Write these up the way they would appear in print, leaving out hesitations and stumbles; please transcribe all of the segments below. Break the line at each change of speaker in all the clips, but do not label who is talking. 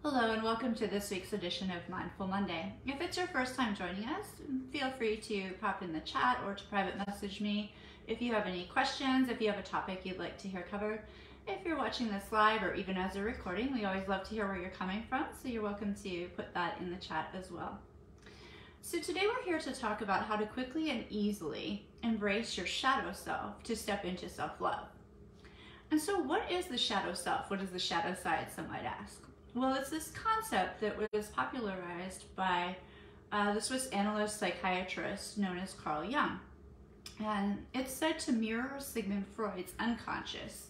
Hello and welcome to this week's edition of Mindful Monday. If it's your first time joining us, feel free to pop in the chat or to private message me if you have any questions, if you have a topic you'd like to hear covered. If you're watching this live or even as a recording, we always love to hear where you're coming from, so you're welcome to put that in the chat as well. So today we're here to talk about how to quickly and easily embrace your shadow self to step into self-love. And so what is the shadow self? What is the shadow side, some might ask? Well, it's this concept that was popularized by the Swiss analyst psychiatrist known as Carl Jung. And it's said to mirror Sigmund Freud's unconscious,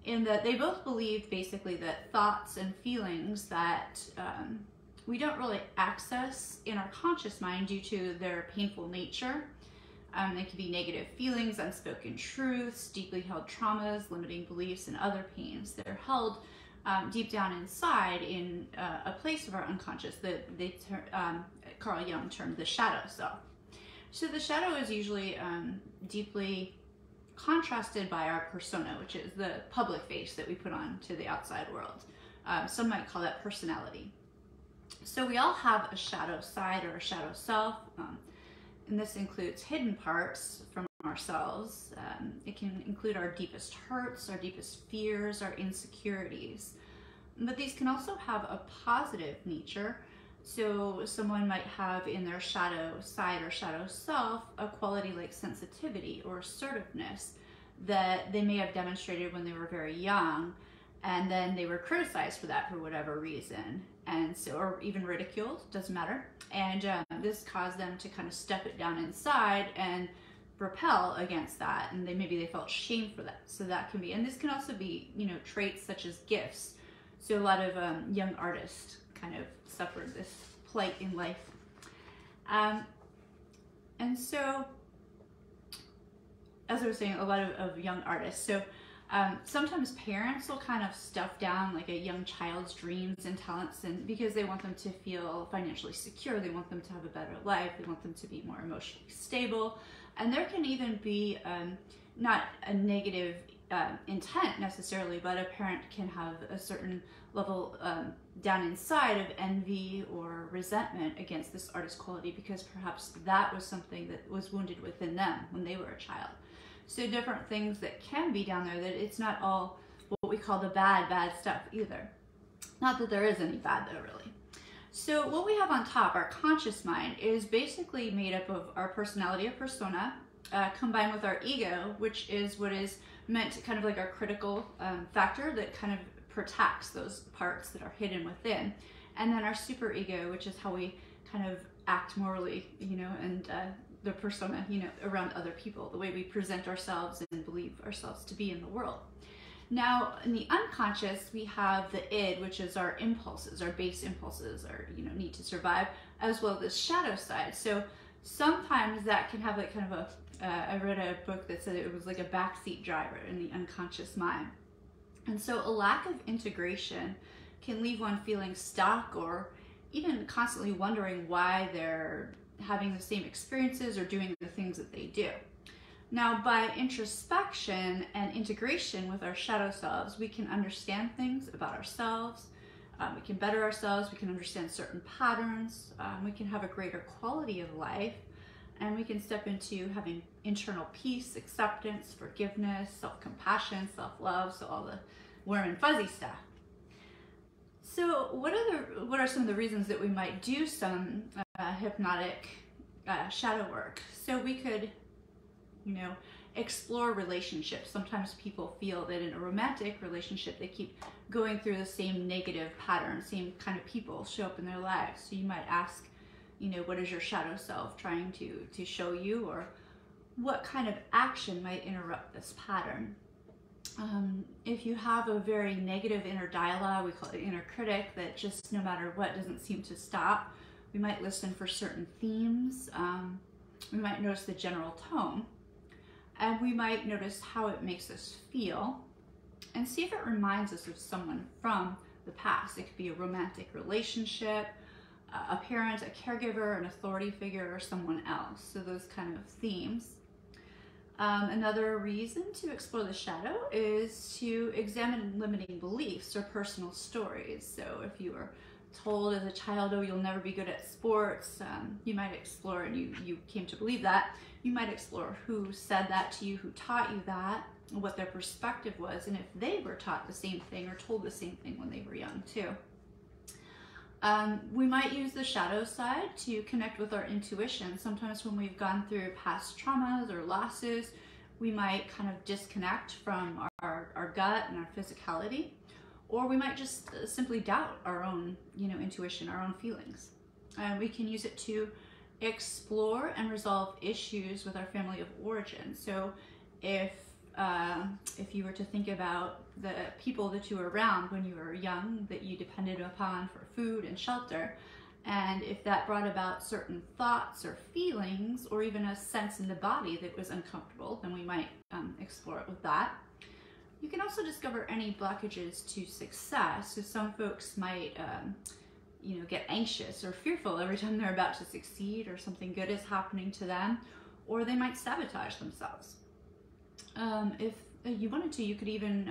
in that they both believed basically that thoughts and feelings that we don't really access in our conscious mind due to their painful nature. They could be negative feelings, unspoken truths, deeply held traumas, limiting beliefs, and other pains that are held deep down inside in a place of our unconscious that Carl Jung termed the shadow self. So the shadow is usually deeply contrasted by our persona, which is the public face that we put on to the outside world. Some might call that personality. So we all have a shadow side or a shadow self, and this includes hidden parts from ourselves. It can include our deepest hurts, our deepest fears, our insecurities. But these can also have a positive nature. So someone might have in their shadow side or shadow self a quality like sensitivity or assertiveness that they may have demonstrated when they were very young, and then they were criticized for that for whatever reason, and so, or even ridiculed, doesn't matter. And this caused them to kind of step it down inside and repel against that, and maybe they felt shame for that. So that can be, and this can also be, traits such as gifts. So a lot of young artists kind of suffered this plight in life. And so, as I was saying, a lot of young artists. So sometimes parents will kind of stuff down like a young child's dreams and talents, and because they want them to feel financially secure, they want them to have a better life, they want them to be more emotionally stable. And there can even be not a negative intent necessarily, but a parent can have a certain level down inside of envy or resentment against this artist quality, because perhaps that was something that was wounded within them when they were a child. So different things that can be down there, that it's not all what we call the bad stuff either. Not that there is any bad though, really. So what we have on top, our conscious mind, is basically made up of our personality or persona, combined with our ego, which is what is meant to kind of like our critical factor that kind of protects those parts that are hidden within. And then our superego, which is how we kind of act morally, and the persona, around other people, the way we present ourselves and believe ourselves to be in the world. Now, in the unconscious, we have the id, which is our impulses, our base impulses, our need to survive, as well as the shadow side. So sometimes that can have like kind of I read a book that said it was like a backseat driver in the unconscious mind. And so a lack of integration can leave one feeling stuck, or even constantly wondering why they're having the same experiences or doing the things that they do. Now, by introspection and integration with our shadow selves, we can understand things about ourselves, we can better ourselves, we can understand certain patterns, we can have a greater quality of life, and we can step into having internal peace, acceptance, forgiveness, self-compassion, self-love, so all the warm and fuzzy stuff. So what are some of the reasons that we might do some hypnotic shadow work? So we could, explore relationships. Sometimes people feel that in a romantic relationship, they keep going through the same negative pattern, same kind of people show up in their lives. So you might ask, what is your shadow self trying to show you, or what kind of action might interrupt this pattern? If you have a very negative inner dialogue, we call it inner critic, that just no matter what doesn't seem to stop, we might listen for certain themes. We might notice the general tone, and we might notice how it makes us feel, and see if it reminds us of someone from the past. It could be a romantic relationship, a parent, a caregiver, an authority figure, or someone else. So those kind of themes. Another reason to explore the shadow is to examine limiting beliefs or personal stories. So if you were told as a child, oh, you'll never be good at sports, you might explore, and you came to believe that, you might explore who said that to you, who taught you that, what their perspective was, and if they were taught the same thing or told the same thing when they were young too. We might use the shadow side to connect with our intuition. Sometimes when we've gone through past traumas or losses, we might kind of disconnect from our gut and our physicality, or we might just simply doubt our own, intuition, our own feelings. We can use it to explore and resolve issues with our family of origin. So if you were to think about the people that you were around when you were young, that you depended upon for food and shelter, and if that brought about certain thoughts or feelings, or even a sense in the body that was uncomfortable, then we might explore it with that. You can also discover any blockages to success. So some folks might get anxious or fearful every time they're about to succeed or something good is happening to them, or they might sabotage themselves. If you wanted to, you could even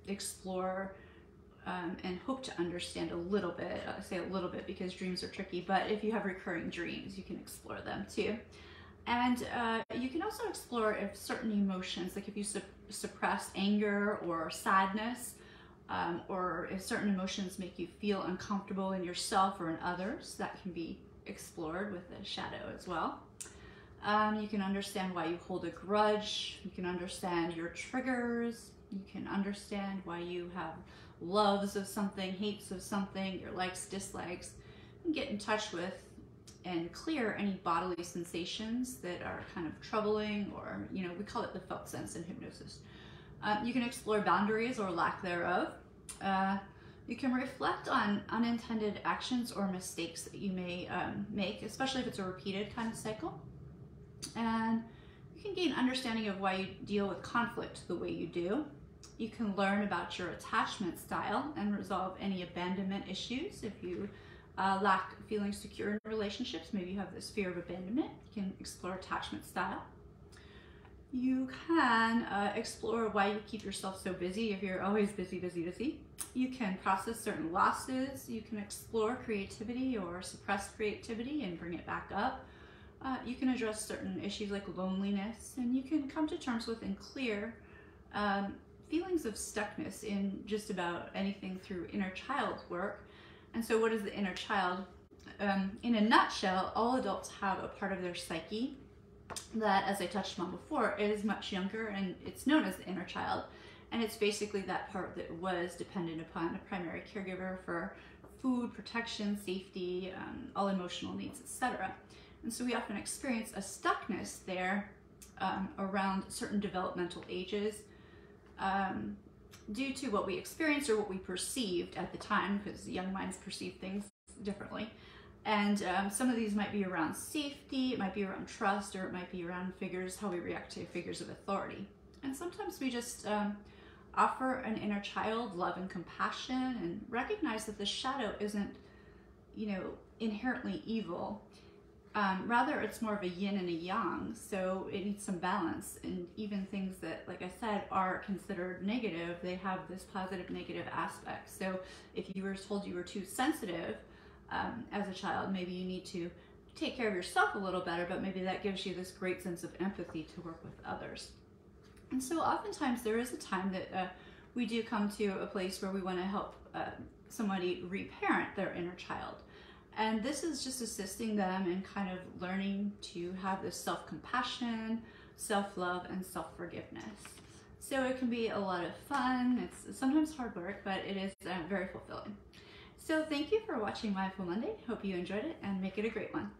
explore and hope to understand a little bit. I say a little bit because dreams are tricky, but if you have recurring dreams, you can explore them too. And you can also explore if certain emotions, like if you suppress anger or sadness, or if certain emotions make you feel uncomfortable in yourself or in others, that can be explored with the shadow as well. You can understand why you hold a grudge. You can understand your triggers. You can understand why you have loves of something, hates of something, your likes, dislikes, and get in touch with and clear any bodily sensations that are kind of troubling, or, we call it the felt sense in hypnosis. You can explore boundaries or lack thereof. You can reflect on unintended actions or mistakes that you may make, especially if it's a repeated kind of cycle. And you can gain understanding of why you deal with conflict the way you do. You can learn about your attachment style and resolve any abandonment issues. If you lack feeling secure in relationships, maybe you have this fear of abandonment, you can explore attachment style. You can explore why you keep yourself so busy if you're always busy. You can process certain losses. You can explore creativity or suppressed creativity and bring it back up. You can address certain issues like loneliness, and you can come to terms with and clear feelings of stuckness in just about anything through inner child work. And so what is the inner child? In a nutshell, all adults have a part of their psyche that, as I touched on before, is much younger, and it's known as the inner child. And it's basically that part that was dependent upon a primary caregiver for food, protection, safety, all emotional needs, etc. And so we often experience a stuckness there around certain developmental ages due to what we experienced or what we perceived at the time, because young minds perceive things differently. And some of these might be around safety, it might be around trust, or it might be around figures, how we react to figures of authority. And sometimes we just offer an inner child love and compassion, and recognize that the shadow isn't, inherently evil. Rather, it's more of a yin and a yang, so it needs some balance. And even things that, like I said, are considered negative, they have this positive negative aspect. So if you were told you were too sensitive as a child, maybe you need to take care of yourself a little better, but maybe that gives you this great sense of empathy to work with others. And so oftentimes there is a time that we do come to a place where we want to help somebody reparent their inner child. And this is just assisting them in kind of learning to have this self-compassion, self-love, and self-forgiveness. So it can be a lot of fun. It's sometimes hard work, but it is very fulfilling. So thank you for watching Mindful Monday. Hope you enjoyed it, and make it a great one.